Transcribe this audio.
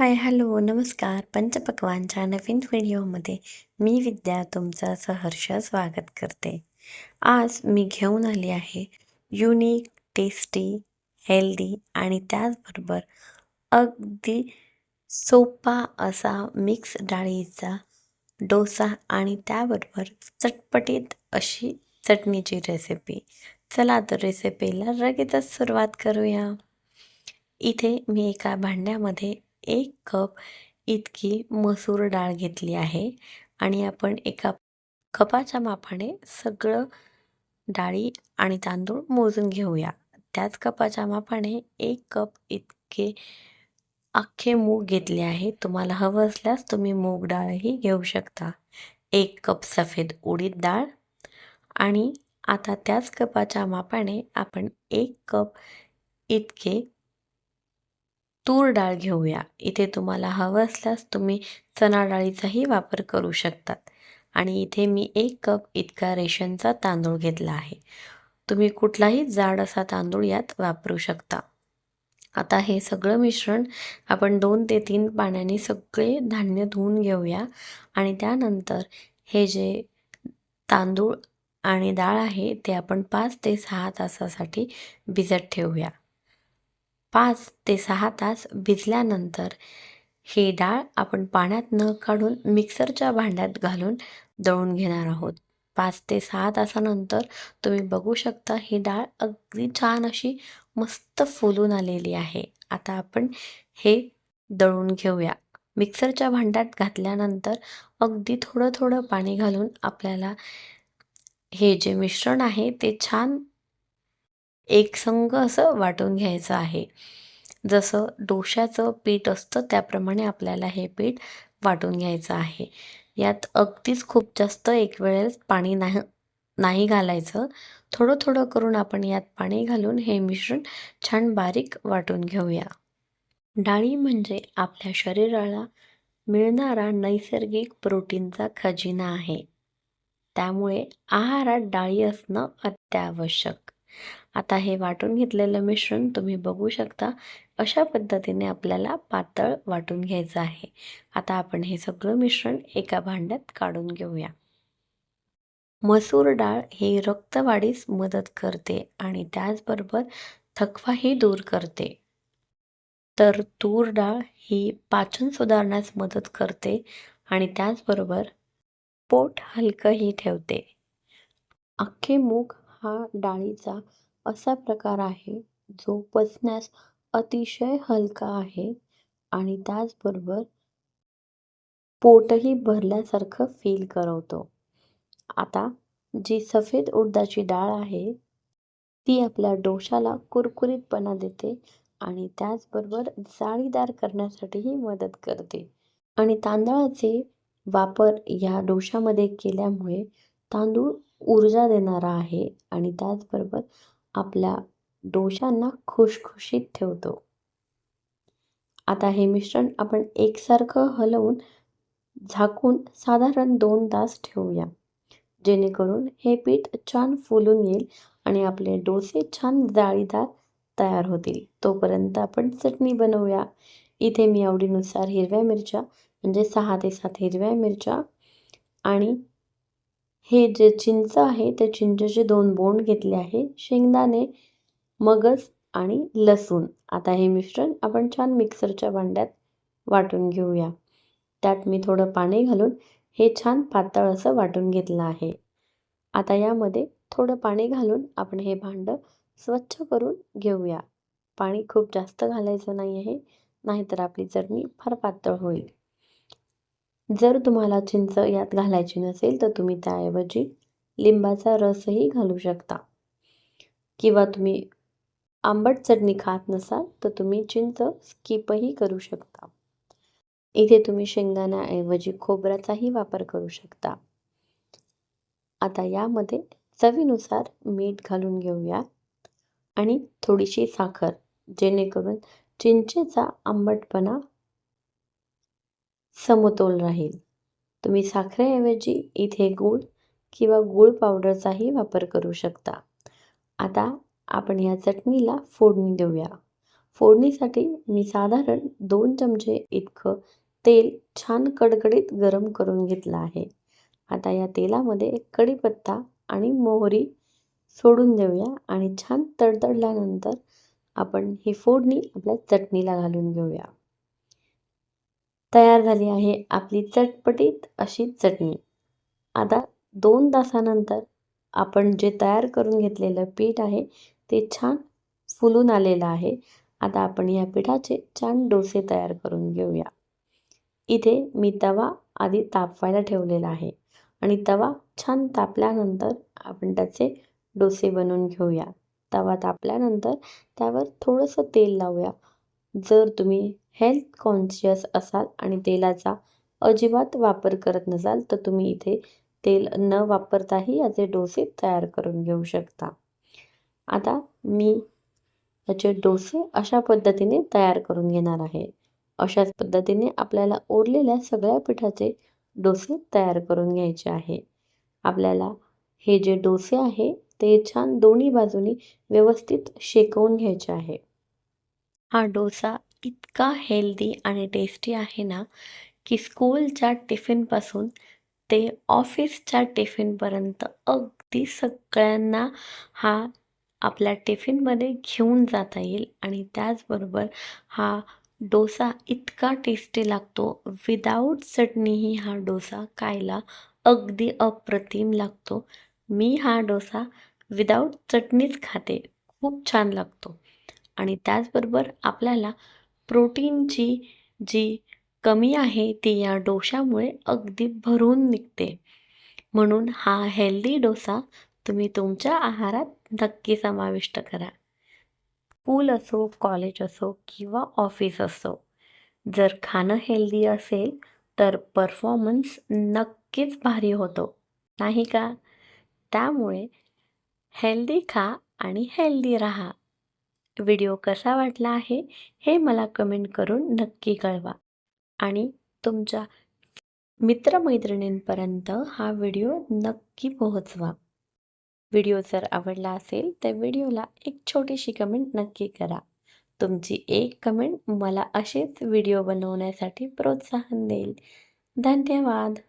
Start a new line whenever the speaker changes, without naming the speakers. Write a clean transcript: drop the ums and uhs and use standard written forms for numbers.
हाय, hello, नमस्कार. पंचपक्वान्नच्या नवीन व्हिडिओमध्ये मी विद्या तुमचं सहर्ष स्वागत करते. आज मी घेऊन आली आहे युनिक, टेस्टी, हेल्दी आणि त्याचबरोबर अगदी सोपा असा मिक्स डाळीचा डोसा आणि त्याबरोबर चटपटीत अशी चटणीची रेसिपी. चला तर रेसिपीला लगेचच सुरुवात करूया. इथे मी एका भांड्यामध्ये 1 कप इतकी मसूर डाळ घेतली आहे आणि आपण एका कपाच्या मापाने सगळं डाळी आणि तांदूळ मोजून घेऊया. त्याच कपाच्या मापाने 1 कप इतके अख्खे मूग घेतले आहे. तुम्हाला हवं असल्यास तुम्ही मूग डाळही घेऊ शकता. 1 कप सफेद उडीद डाळ आणि आता त्याच कपाच्या मापाने आपण 1 कप इतके तूर डाळ घेऊया. इथे तुम्हाला हवं असल्यास तुम्ही चणा डाळीचाही वापर करू शकतात. आणि इथे मी 1 कप इतका रेशनचा तांदूळ घेतला आहे. तुम्ही कुठलाही जाड असा तांदूळ यात वापरू शकता. आता हे सगळं मिश्रण आपण 2 ते 3 पाण्याने सगळे धान्य धुवून घेऊया आणि त्यानंतर हे जे तांदूळ आणि डाळ आहे ते आपण 5 ते 6 तासासाठी भिजत ठेवूया. 5 ते 6 तास भिजल्यानंतर ही डाळ आपण पाण्यात न काढून मिक्सरच्या भांड्यात घालून दळून घेणार आहोत. 5 ते 6 तासानंतर तुम्ही बघू शकता ही डाळ अगदी छान अशी मस्त फुलून आलेली आहे. आता आपण हे दळून घेऊया. मिक्सरच्या भांड्यात घातल्यानंतर अगदी थोडं थोडं पाणी घालून आपल्याला हे जे मिश्रण आहे ते छान एकसंग असं वाटून घ्यायचं आहे. जसं डोश्याचं पीठ असतं त्याप्रमाणे आपल्याला हे पीठ वाटून घ्यायचं आहे. यात अगदीच खूप जास्त एक वेळेस पाणी नाही घालायचं. थोडं थोडं करून आपण यात पाणी घालून हे मिश्रण छान बारीक वाटून घेऊया. डाळी म्हणजे आपल्या शरीराला मिळणारा नैसर्गिक प्रोटीनचा खजिना आहे. त्यामुळे आहारात डाळी असणं अत्यावश्यक. आता हे वाटून घेतलेलं मिश्रण तुम्ही बघू शकता. अशा पद्धतीने आपल्याला पातळ वाटून घ्यायचं आहे. आता आपण हे सगळं मिश्रण एका भांड्यात काढून घेऊया. मसूर डाळ ही रक्तवाढीस मदत करते आणि त्याचबरोबर थकवाही दूर करते. तर तूर डाळ ही पाचन सुधारण्यास मदत करते आणि त्याचबरोबर पोट हलकंही ठेवते. अख्खे मूग हा डाळीचा असा प्रकार आहे जो पचण्यास अतिशय हलका आहे आणि त्याचबरोबर पोटही भरल्यासारखं फील करवतो. आता जी सफेद उडदाची डाळ आहे ती आपल्या डोशाला कुरकुरीतपणा देते आणि त्याचबरोबर जाळीदार करण्यासाठीही मदत करते. आणि तांदळाचे वापर या डोशामध्ये केल्यामुळे तांदूळ ऊर्जा देणारा आहे आणि त्याचबरोबर आपल्या डोशांना खुशखुशीत ठेवतो. आता हे मिश्रण आपण एकसारखं हलवून झाकून साधारण 2 तास ठेवूया. जेणेकरून हे पीठ छान फुलून येईल आणि आपले डोसे छान जाळीदार तयार होतील. तोपर्यंत आपण चटणी बनवूया. इथे मी आवडीनुसार हिरव्या मिरच्या म्हणजे 6 ते 7 हिरव्या मिरच्या आणि हे जे चिंच आहे ते चिंचेचे 2 बोंड घेतले आहे. शेंगदाणे, मगज आणि लसूण. आता हे मिश्रण आपण छान मिक्सरच्या भांड्यात वाटून घेऊया. त्यात मी थोडं पाणी घालून हे छान पातळ असं वाटून घेतलं आहे. आता यामध्ये थोडं पाणी घालून आपण हे भांडं स्वच्छ करून घेऊया. पाणी खूप जास्त घालायचं नाही आहे, नाहीतर आपली चटणी फार पातळ होईल. जर तुम्हाला चिंच यात घालायची नसेल तर तुम्ही त्याऐवजी लिंबाचा रसही घालू शकता किंवा तुम्ही आंबट चटणी खात नसाल तर तुम्ही चिंच स्किपही करू शकता. इथे तुम्ही शेंगदाण्याऐवजी खोबऱ्याचाही वापर करू शकता. आता यामध्ये चवीनुसार मीठ घालून घेऊया आणि थोडीशी साखर, जेणेकरून चिंचेचा आंबटपणा समतोल राहील. तुम्ही साखरेऐवजी इथे गूळ किंवा गूळ पावडरचाही वापर करू शकता. आता आपण या चटणीला फोडणी देऊया. फोडणीसाठी मी साधारण 2 चमचे इतकं तेल छान कडकडीत गरम करून घेतलं आहे. आता या तेलामध्ये कढीपत्ता आणि मोहरी सोडून देऊया आणि छान तडतडल्यानंतर आपण ही फोडणी आपल्या चटणीला घालून घेऊया. तयार झाली आहे आपली चटपटीत अशी चटणी. आता 2 तासानंतर आपण जे तयार करून घेतलेलं पीठ आहे ते छान फुलून आलेलं आहे. आता आपण या पिठाचे छान डोसे तयार करून घेऊया. इथे मी तवा आधी तापवायला ठेवलेला आहे आणि तवा छान तापल्यानंतर आपण त्याचे डोसे बनवून घेऊया. तवा तापल्यानंतर त्यावर थोडंसं तेल लावूया. जर तुम्ही हेल्थ कॉन्शियस असाल आणि तेलाचा अजिबात वापर करत नसाल तर तुम्ही इथे तेल न वापरताही याचे डोसे तयार करून घेऊ शकता. आता मी याचे डोसे अशा पद्धतीने तयार करून घेणार आहे. अशाच पद्धतीने आपल्याला उरलेल्या सगळ्या पिठाचे डोसे तयार करून घ्यायचे आहे. आपल्याला हे जे डोसे आहे ते छान दोन्ही बाजूनी व्यवस्थित शेकवून घ्यायचे आहे. हा डोसा इतका हेल्दी आणि टेस्टी आहे ना, की स्कूलच्या टिफिनपासून ते ऑफिसच्या टिफिनपर्यंत अगदी सगळ्यांना हा आपल्या टिफिनमध्ये घेऊन जाता येईल आणि त्याचबरोबर हा डोसा इतका टेस्टी लागतो. विदाऊट चटणीही हा डोसा खायला अगदी अप्रतिम लागतो. मी हा डोसा विदाऊट चटणीच खाते. खूप छान लागतो. आणि त्याचबरोबर आपल्याला प्रोटीनची जी कमी आहे ती या डोशामुळे अगदी भरून निघते. म्हणून हा हेल्दी डोसा तुम्ही तुमच्या आहारात नक्की समाविष्ट करा. स्कूल असो, कॉलेज असो किंवा ऑफिस असो, जर खाणं हेल्दी असेल तर परफॉर्मन्स नक्कीच भारी होतो, नाही का? त्यामुळे हेल्दी खा आणि हेल्दी राहा. व्हिडिओ कसा वाटला आहे हे मला कमेंट करून नक्की कळवा आणि तुमच्या मित्रमैत्रिणींपर्यंत हा व्हिडिओ नक्की पोहोचवा. व्हिडिओ जर आवडला असेल तर व्हिडिओला एक छोटीशी कमेंट नक्की करा. तुमची एक कमेंट मला असेच व्हिडिओ बनवण्यासाठी प्रोत्साहन देईल. धन्यवाद.